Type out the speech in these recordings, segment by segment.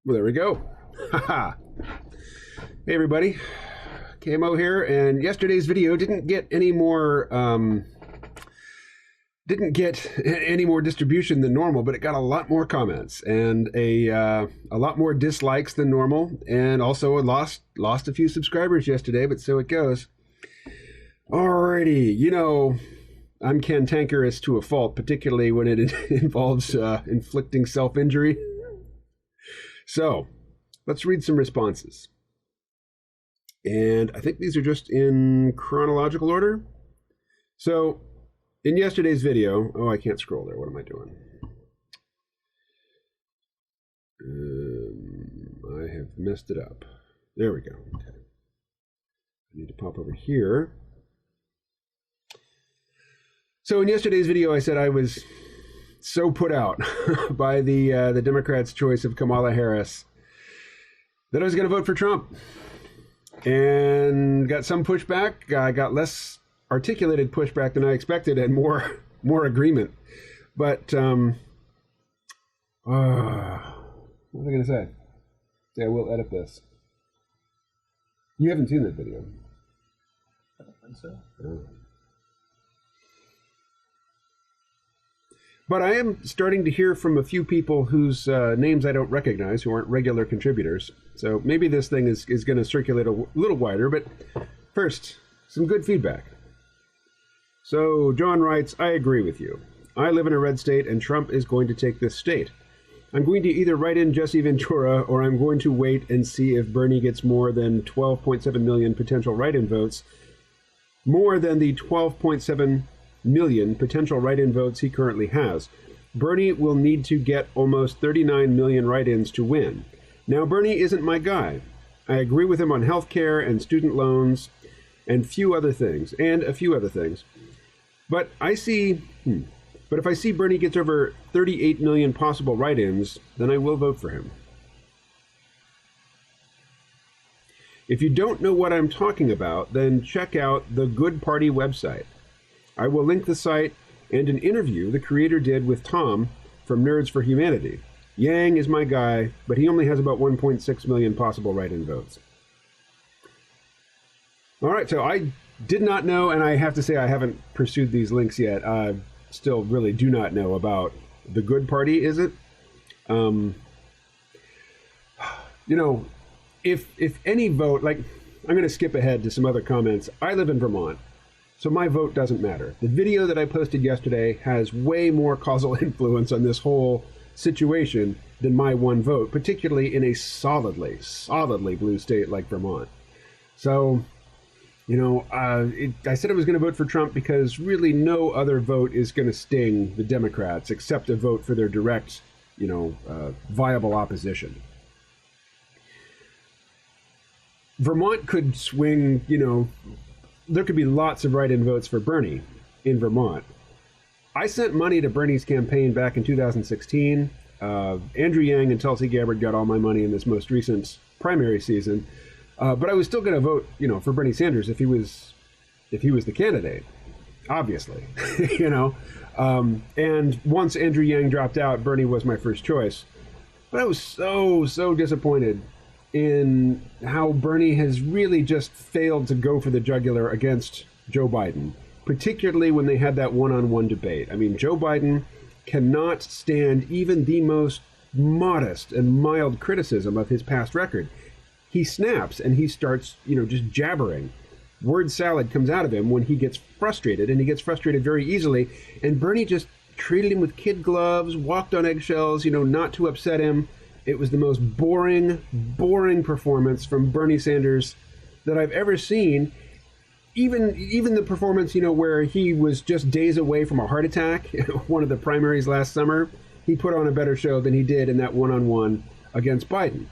Well, there we go. Haha. Hey everybody, KMO here, and yesterday's video didn't get any more distribution than normal, but it got a lot more comments and a lot more dislikes than normal, and also lost a few subscribers yesterday, but so it goes. Alrighty, you know, I'm cantankerous to a fault, particularly when it involves inflicting self-injury. So let's read some responses. And I think these are just in chronological order. So in yesterday's video, oh, I can't scroll there. What am I doing? I have messed it up. There we go. Okay. I need to pop over here. So in yesterday's video, I said I was so put out by the Democrats' choice of Kamala Harris that I was going to vote for Trump, and got some pushback. I got less articulated pushback than I expected, and more agreement. But what was I going to say? Yeah, we'll edit this. You haven't seen that video. I don't think so. Oh. But I am starting to hear from a few people whose names I don't recognize, who aren't regular contributors. So maybe this thing is going to circulate a little wider. But first, some good feedback. So John writes, I agree with you. I live in a red state, and Trump is going to take this state. I'm going to either write in Jesse Ventura, or I'm going to wait and see if Bernie gets more than 12.7 million potential write-in votes, more than the 12.7 million potential write-in votes he currently has. Bernie will need to get almost 39 million write-ins to win. Now, Bernie isn't my guy. I agree with him on health care and student loans and a few other things. But if I see Bernie gets over 38 million possible write-ins, then I will vote for him. If you don't know what I'm talking about, then check out the Good Party website. I will link the site and an interview the creator did with Tom from Nerds for Humanity. Yang is my guy, but he only has about 1.6 million possible write-in votes. All right, so I did not know, and I have to say I haven't pursued these links yet. I still really do not know about the Good Party, is it? You know, if any vote, like, I'm going to skip ahead to some other comments. I live in Vermont, so my vote doesn't matter. The video that I posted yesterday has way more causal influence on this whole situation than my one vote, particularly in a solidly blue state like Vermont. So, you know, I said I was going to vote for Trump because really no other vote is going to sting the Democrats except a vote for their direct, you know, viable opposition. Vermont could swing, you know, there could be lots of write-in votes for Bernie in Vermont. I sent money to Bernie's campaign back in 2016. Andrew Yang and Tulsi Gabbard got all my money in this most recent primary season. But I was still going to vote, you know, for Bernie Sanders if he was the candidate, obviously, you know. And once Andrew Yang dropped out, Bernie was my first choice. But I was so disappointed in how Bernie has really just failed to go for the jugular against Joe Biden, particularly when they had that one-on-one debate. I mean, Joe Biden cannot stand even the most modest and mild criticism of his past record. He snaps and he starts, you know, just jabbering. Word salad comes out of him when he gets frustrated, and he gets frustrated very easily. And Bernie just treated him with kid gloves, walked on eggshells, you know, not to upset him. It was the most boring performance from Bernie Sanders that I've ever seen. Even the performance, you know, where he was just days away from a heart attack, one of the primaries last summer, he put on a better show than he did in that one-on-one against Biden.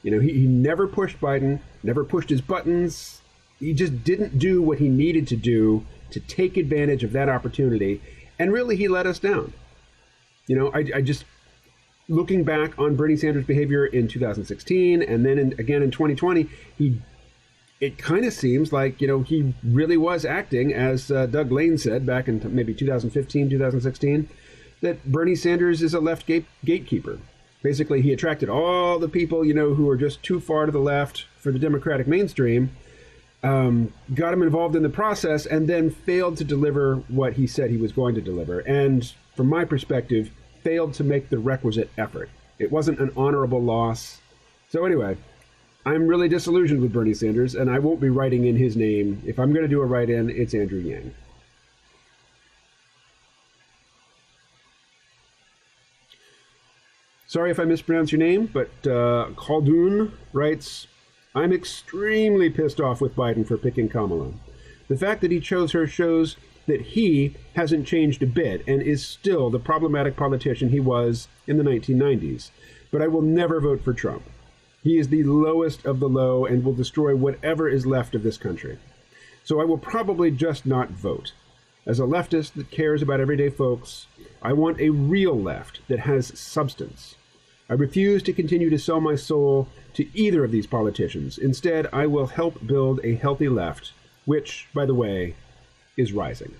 You know, he never pushed Biden, never pushed his buttons. He just didn't do what he needed to do to take advantage of that opportunity. And really, he let us down. You know, I just, looking back on Bernie Sanders' behavior in 2016 and then again in 2020, it kind of seems like, you know, he really was acting, as Doug Lane said back in maybe 2015, 2016, that Bernie Sanders is a left gatekeeper. Basically, he attracted all the people, who were just too far to the left for the Democratic mainstream, got him involved in the process, and then failed to deliver what he said he was going to deliver. And from my perspective, failed to make the requisite effort. It wasn't an honorable loss. So anyway, I'm really disillusioned with Bernie Sanders, and I won't be writing in his name. If I'm going to do a write-in, it's Andrew Yang. Sorry if I mispronounce your name, but Khaldun writes, I'm extremely pissed off with Biden for picking Kamala. The fact that he chose her shows that he hasn't changed a bit and is still the problematic politician he was in the 1990s. But I will never vote for Trump. He is the lowest of the low and will destroy whatever is left of this country. So I will probably just not vote. As a leftist that cares about everyday folks, I want a real left that has substance. I refuse to continue to sell my soul to either of these politicians. Instead, I will help build a healthy left, which, by the way, is rising.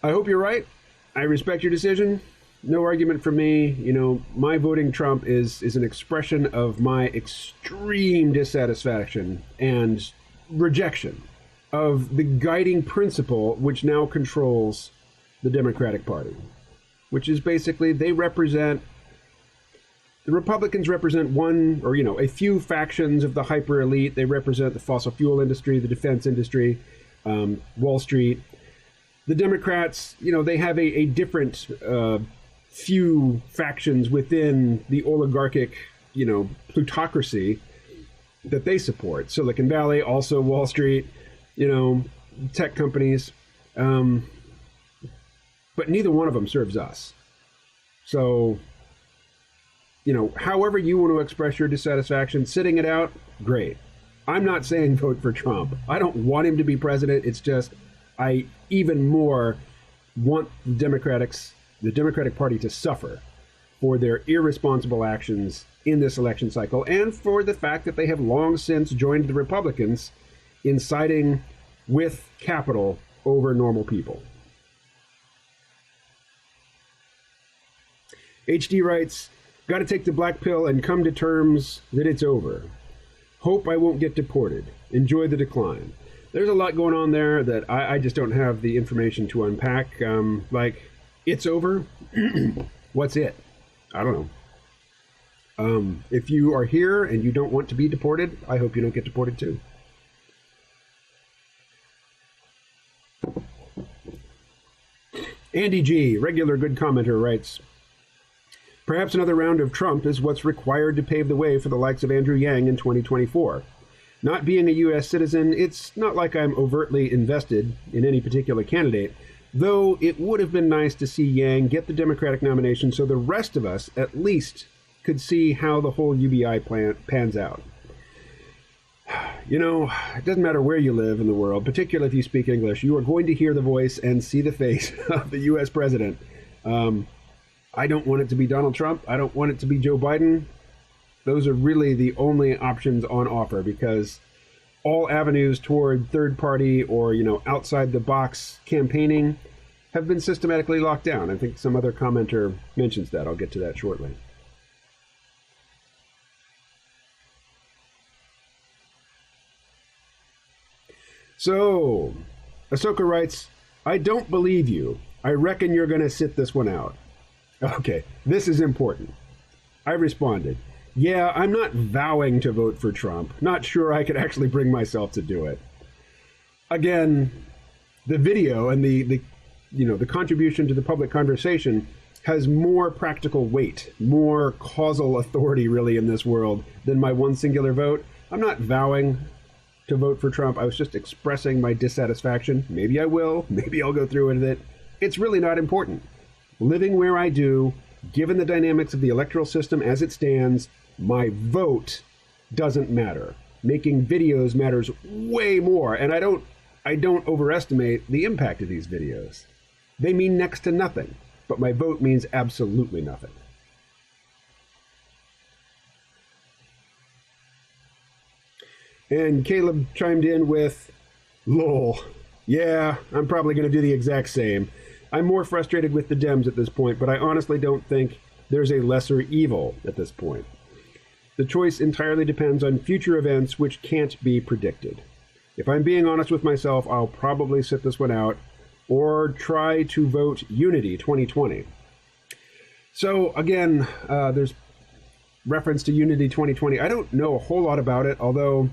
I hope you're right. I respect your decision. No argument from me. My voting Trump is an expression of my extreme dissatisfaction and rejection of the guiding principle which now controls the Democratic Party, which is basically the Republicans represent one or, a few factions of the hyper elite. They represent the fossil fuel industry, the defense industry, Wall Street. The Democrats, they have a different few factions within the oligarchic, plutocracy that they support. Silicon Valley, also Wall Street, tech companies. But neither one of them serves us. So, however you want to express your dissatisfaction, sitting it out, great. I'm not saying vote for Trump. I don't want him to be president. It's just I even more want the Democratic Party to suffer for their irresponsible actions in this election cycle and for the fact that they have long since joined the Republicans in siding with capital over normal people. HD writes, got to take the black pill and come to terms that it's over. Hope I won't get deported. Enjoy the decline. There's a lot going on there that I just don't have the information to unpack. It's over? What's it? I don't know. If you are here and you don't want to be deported, I hope you don't get deported too. Andy G., regular good commenter, writes, perhaps another round of Trump is what's required to pave the way for the likes of Andrew Yang in 2024. Not being a U.S. citizen, it's not like I'm overtly invested in any particular candidate, though it would have been nice to see Yang get the Democratic nomination so the rest of us at least could see how the whole UBI plan pans out. It doesn't matter where you live in the world, particularly if you speak English, you are going to hear the voice and see the face of the U.S. president. I don't want it to be Donald Trump. I don't want it to be Joe Biden. Those are really the only options on offer because all avenues toward third party or, outside the box campaigning have been systematically locked down. I think some other commenter mentions that. I'll get to that shortly. So, Ahsoka writes, I don't believe you. I reckon you're going to sit this one out. Okay, this is important. I responded, yeah, I'm not vowing to vote for Trump. Not sure I could actually bring myself to do it. Again, the video and the contribution to the public conversation has more practical weight, more causal authority really in this world than my one singular vote. I'm not vowing to vote for Trump. I was just expressing my dissatisfaction. Maybe I will. Maybe I'll go through with it. It's really not important. Living where I do, given the dynamics of the electoral system as it stands, my vote doesn't matter. Making videos matters way more, and I don't overestimate the impact of these videos. They mean next to nothing, but my vote means absolutely nothing. And Caleb chimed in with, lol, yeah, I'm probably going to do the exact same. I'm more frustrated with the Dems at this point, but I honestly don't think there's a lesser evil at this point. The choice entirely depends on future events which can't be predicted. If I'm being honest with myself, I'll probably sit this one out or try to vote Unity 2020. So again, there's reference to Unity 2020. I don't know a whole lot about it, although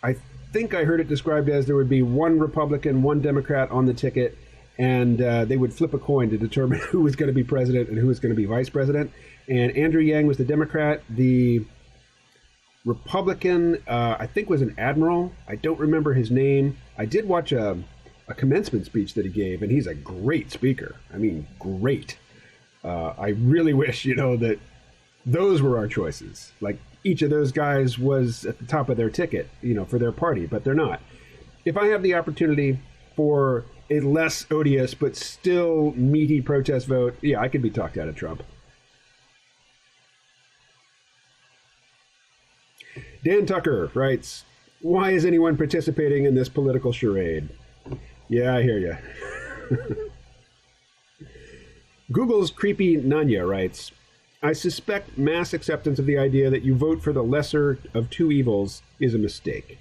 I think I heard it described as there would be one Republican, one Democrat on the ticket, and they would flip a coin to determine who was going to be president and who was going to be vice president. And Andrew Yang was the Democrat. The Republican, I think, was an admiral. I don't remember his name. I did watch a commencement speech that he gave, and he's a great speaker. I mean, great. I really wish, that those were our choices. Like, each of those guys was at the top of their ticket, for their party, but they're not. If I have the opportunity for a less odious but still meaty protest vote, yeah, I could be talked out of Trump. Dan Tucker writes, why is anyone participating in this political charade? Yeah, I hear you. Google's Creepy Nanya writes, I suspect mass acceptance of the idea that you vote for the lesser of two evils is a mistake.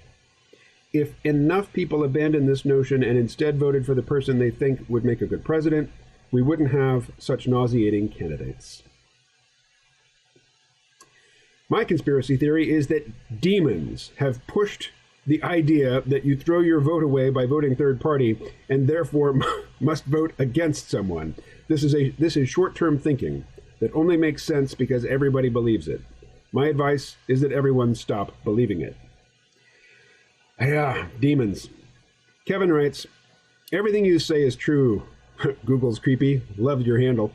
If enough people abandoned this notion and instead voted for the person they think would make a good president, we wouldn't have such nauseating candidates. My conspiracy theory is that demons have pushed the idea that you throw your vote away by voting third party and therefore must vote against someone. This is short-term thinking that only makes sense because everybody believes it. My advice is that everyone stop believing it. Yeah, demons. Kevin writes, everything you say is true. Google's creepy. Loved your handle.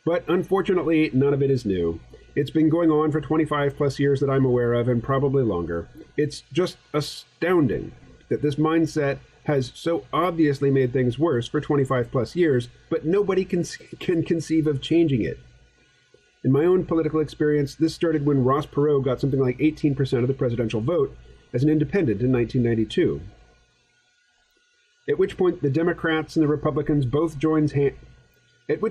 But unfortunately, none of it is new. It's been going on for 25 plus years that I'm aware of, and probably longer. It's just astounding that this mindset has so obviously made things worse for 25 plus years, but nobody can conceive of changing it. In my own political experience, this started when Ross Perot got something like 18% of the presidential vote as an independent in 1992. At which point the Democrats and the Republicans both joined hands. At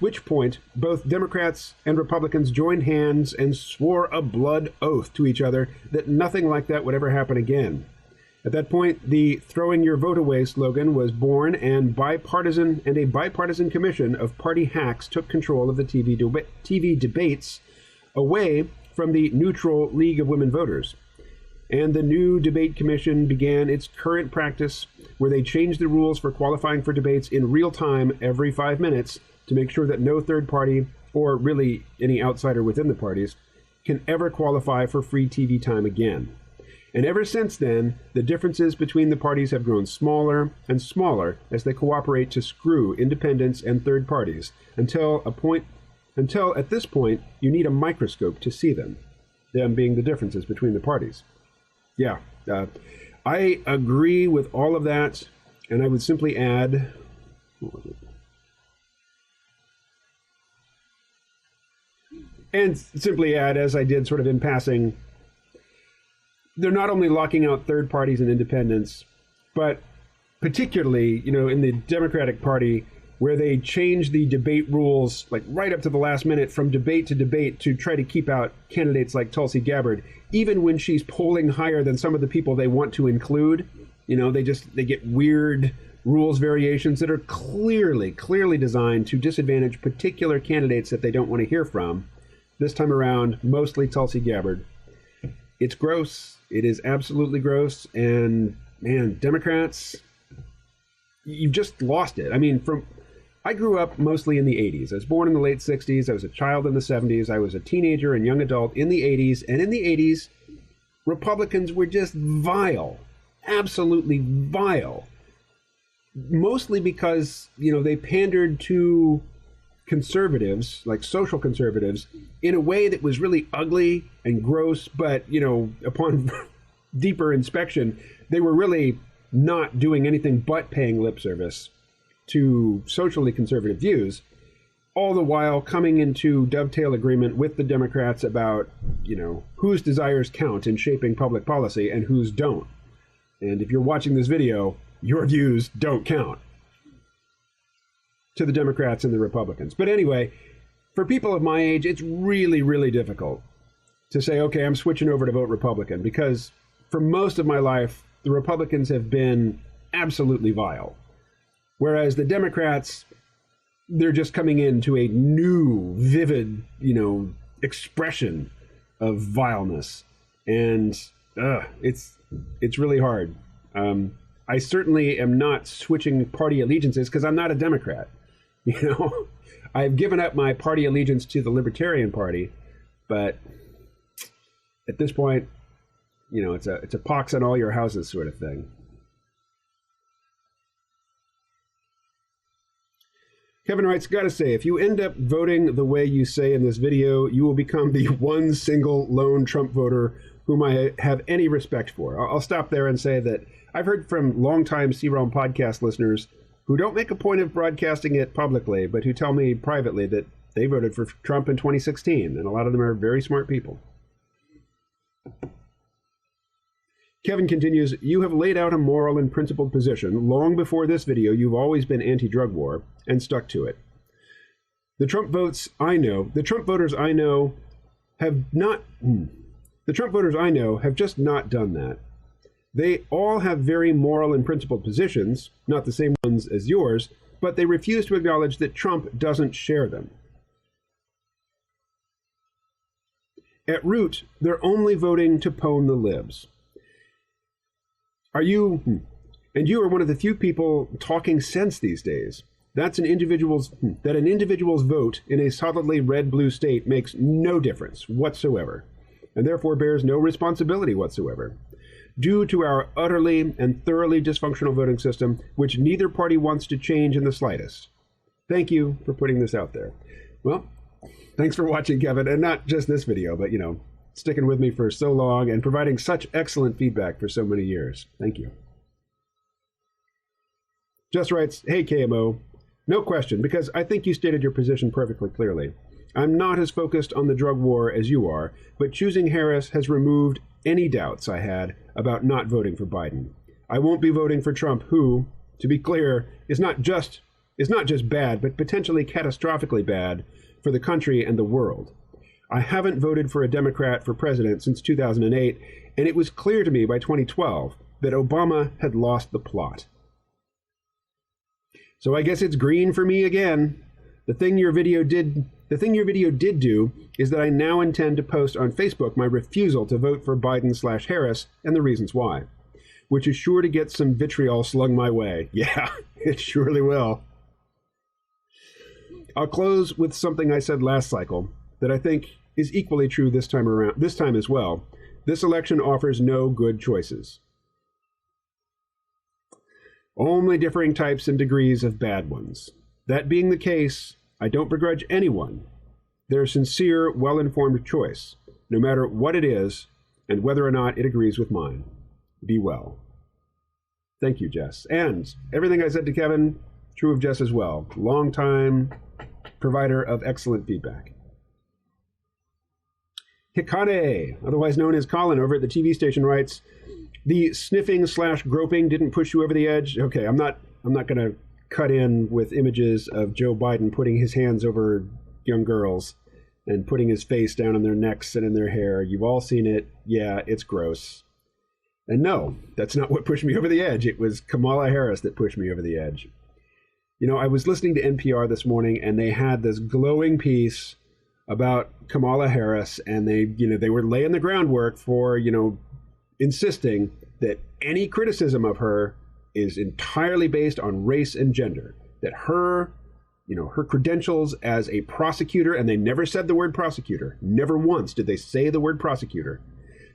which point both Democrats and Republicans joined hands and swore a blood oath to each other that nothing like that would ever happen again. At that point, the "throwing your vote away" slogan was born, and a bipartisan commission of party hacks took control of the TV debates away from the neutral League of Women Voters. And the new debate commission began its current practice where they changed the rules for qualifying for debates in real time every 5 minutes to make sure that no third party, or really any outsider within the parties, can ever qualify for free TV time again. And ever since then, the differences between the parties have grown smaller and smaller as they cooperate to screw independents and third parties until at this point you need a microscope to see them being the differences between the parties. Yeah, I agree with all of that, and I would simply add, as I did sort of in passing, they're not only locking out third parties and independents, but particularly, in the Democratic Party, where they change the debate rules like right up to the last minute from debate to debate to try to keep out candidates like Tulsi Gabbard, even when she's polling higher than some of the people they want to include. They get weird rules variations that are clearly designed to disadvantage particular candidates that they don't want to hear from. This time around, mostly Tulsi Gabbard. It's gross. It is absolutely gross. And man, Democrats, you've just lost it. I mean, I grew up mostly in the 80s. I was born in the late 60s. I was a child in the 70s. I was a teenager and young adult in the 80s. And in the 80s, Republicans were just vile, absolutely vile. Mostly because, they pandered to conservatives, like social conservatives, in a way that was really ugly and gross. But, upon deeper inspection, they were really not doing anything but paying lip service to socially conservative views, all the while coming into dovetail agreement with the Democrats about, whose desires count in shaping public policy and whose don't. And if you're watching this video, your views don't count. to the Democrats and the Republicans. But anyway, for people of my age, it's really, really difficult to say, okay, I'm switching over to vote Republican, because for most of my life, the Republicans have been absolutely vile. Whereas the Democrats, they're just coming into a new, vivid, expression of vileness. And it's really hard. I certainly am not switching party allegiances because I'm not a Democrat. I've given up my party allegiance to the Libertarian Party, but at this point, it's a pox on all your houses sort of thing. Kevin writes, gotta say, if you end up voting the way you say in this video, you will become the one single lone Trump voter whom I have any respect for. I'll stop there and say that I've heard from longtime C-Realm podcast listeners who don't make a point of broadcasting it publicly, but who tell me privately that they voted for Trump in 2016, and a lot of them are very smart people. Kevin continues, you have laid out a moral and principled position. Long before this video, you've always been anti-drug war and stuck to it. The Trump voters I know have just not done that. They all have very moral and principled positions, not the same ones as yours, but they refuse to acknowledge that Trump doesn't share them. At root, they're only voting to pwn the libs. You are one of the few people talking sense these days. That an individual's vote in a solidly red-blue state makes no difference whatsoever, and therefore bears no responsibility whatsoever, due to our utterly and thoroughly dysfunctional voting system, which neither party wants to change in the slightest. Thank you for putting this out there. Well, thanks for watching, Kevin, and not just this video, but, sticking with me for so long and providing such excellent feedback for so many years. Thank you. Just writes, hey, KMO, no question, because I think you stated your position perfectly clearly. I'm not as focused on the drug war as you are, but choosing Harris has removed any doubts I had about not voting for Biden. I won't be voting for Trump, who, to be clear, is not just bad, but potentially catastrophically bad for the country and the world. I haven't voted for a Democrat for president since 2008, and it was clear to me by 2012 that Obama had lost the plot. So I guess it's green for me again. The thing your video did do is that I now intend to post on Facebook my refusal to vote for Biden/Harris and the reasons why, which is sure to get some vitriol slung my way. Yeah, it surely will. I'll close with something I said last cycle that I think is equally true this time as well. This election offers no good choices. Only differing types and degrees of bad ones. That being the case, I don't begrudge anyone their sincere, well-informed choice, no matter what it is and whether or not it agrees with mine. Be well. Thank you, Jess. And everything I said to Kevin, true of Jess as well. Long-time provider of excellent feedback. Hikane, otherwise known as Colin over at the TV station, writes, the sniffing/groping didn't push you over the edge. Okay, I'm not going to cut in with images of Joe Biden putting his hands over young girls and putting his face down on their necks and in their hair. You've all seen it. Yeah, it's gross. And no, that's not what pushed me over the edge. It was Kamala Harris that pushed me over the edge. I was listening to NPR this morning, and they had this glowing piece about Kamala Harris, and they were laying the groundwork for, insisting that any criticism of her is entirely based on race and gender, that her credentials as a prosecutor, and they never said the word prosecutor, never once did they say the word prosecutor,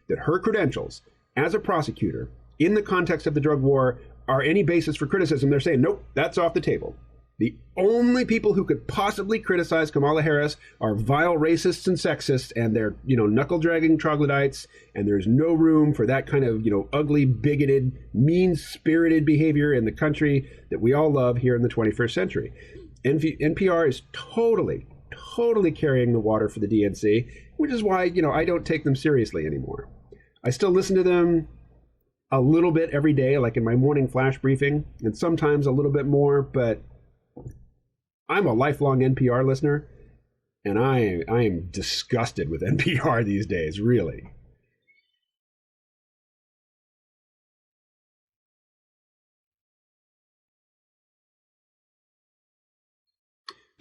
that her credentials as a prosecutor in the context of the drug war are any basis for criticism. They're saying, nope, that's off the table. The only people who could possibly criticize Kamala Harris are vile racists and sexists, and they're, knuckle-dragging troglodytes, and there's no room for that kind of, ugly, bigoted, mean-spirited behavior in the country that we all love here in the 21st century. NPR is totally carrying the water for the DNC, which is why, I don't take them seriously anymore. I still listen to them a little bit every day, like in my morning flash briefing, and sometimes a little bit more, but I'm a lifelong NPR listener, and I am disgusted with NPR these days, really.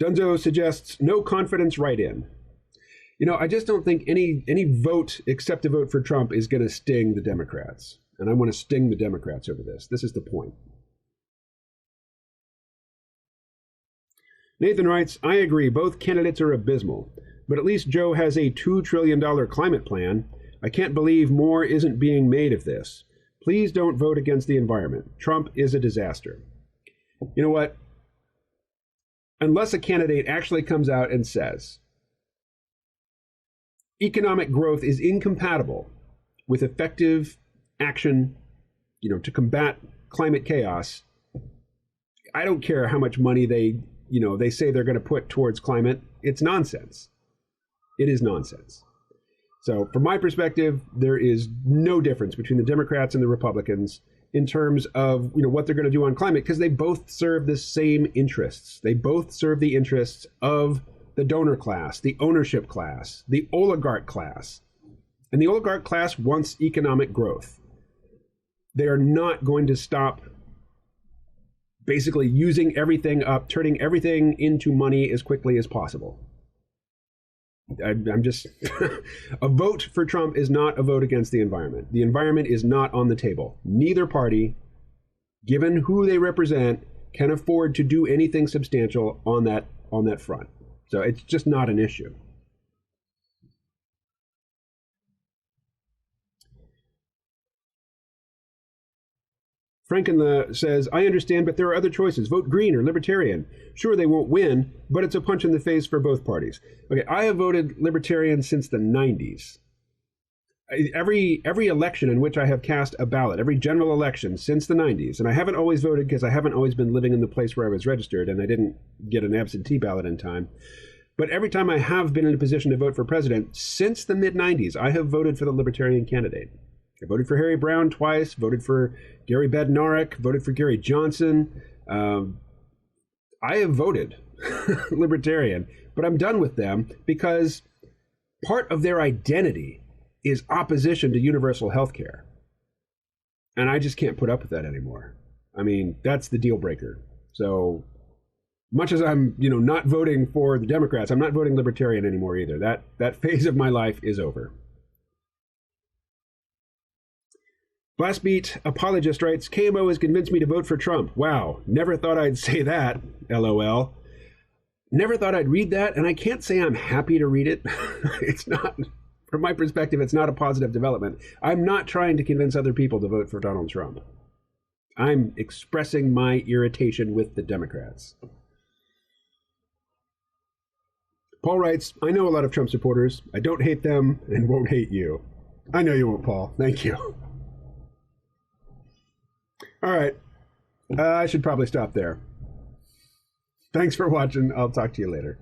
Dunzo suggests no confidence write-in. You know, I just don't think any vote except a vote for Trump is going to sting the Democrats. And I want to sting the Democrats over this. This is the point. Nathan writes, I agree, both candidates are abysmal, but at least Joe has a $2 trillion climate plan. I can't believe more isn't being made of this. Please don't vote against the environment. Trump is a disaster. You know what? Unless a candidate actually comes out and says, economic growth is incompatible with effective action, to combat climate chaos, I don't care how much money they say they're going to put towards climate. It's nonsense. It is nonsense. So from my perspective, there is no difference between the Democrats and the Republicans in terms of what they're going to do on climate, because they both serve the same interests. They both serve the interests of the donor class, the ownership class, the oligarch class. And the oligarch class wants economic growth. They are not going to stop basically using everything up, turning everything into money as quickly as possible. I'm just a vote for Trump is not a vote against the environment. The environment is not on the table. Neither party, given who they represent, can afford to do anything substantial on that front. So it's just not an issue. Franken says, I understand, but there are other choices. Vote Green or Libertarian. Sure, they won't win, but it's a punch in the face for both parties. Okay, I have voted Libertarian since the 90s. Every election in which I have cast a ballot, every general election since the 90s, and I haven't always voted because I haven't always been living in the place where I was registered and I didn't get an absentee ballot in time. But every time I have been in a position to vote for president since the mid-90s, I have voted for the Libertarian candidate. I voted for Harry Brown twice, voted for Gary Bednarik, voted for Gary Johnson. I have voted Libertarian, but I'm done with them because part of their identity is opposition to universal health care. And I just can't put up with that anymore. I mean, that's the deal breaker. So much as I'm, not voting for the Democrats, I'm not voting Libertarian anymore either. That phase of my life is over. Blastbeat Apologist writes, KMO has convinced me to vote for Trump. Wow, never thought I'd say that, LOL. Never thought I'd read that, and I can't say I'm happy to read it. It's not, from my perspective, it's not a positive development. I'm not trying to convince other people to vote for Donald Trump. I'm expressing my irritation with the Democrats. Paul writes, I know a lot of Trump supporters. I don't hate them and won't hate you. I know you won't, Paul. Thank you. All right. I should probably stop there. Thanks for watching. I'll talk to you later.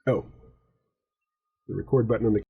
Oh, the record button on the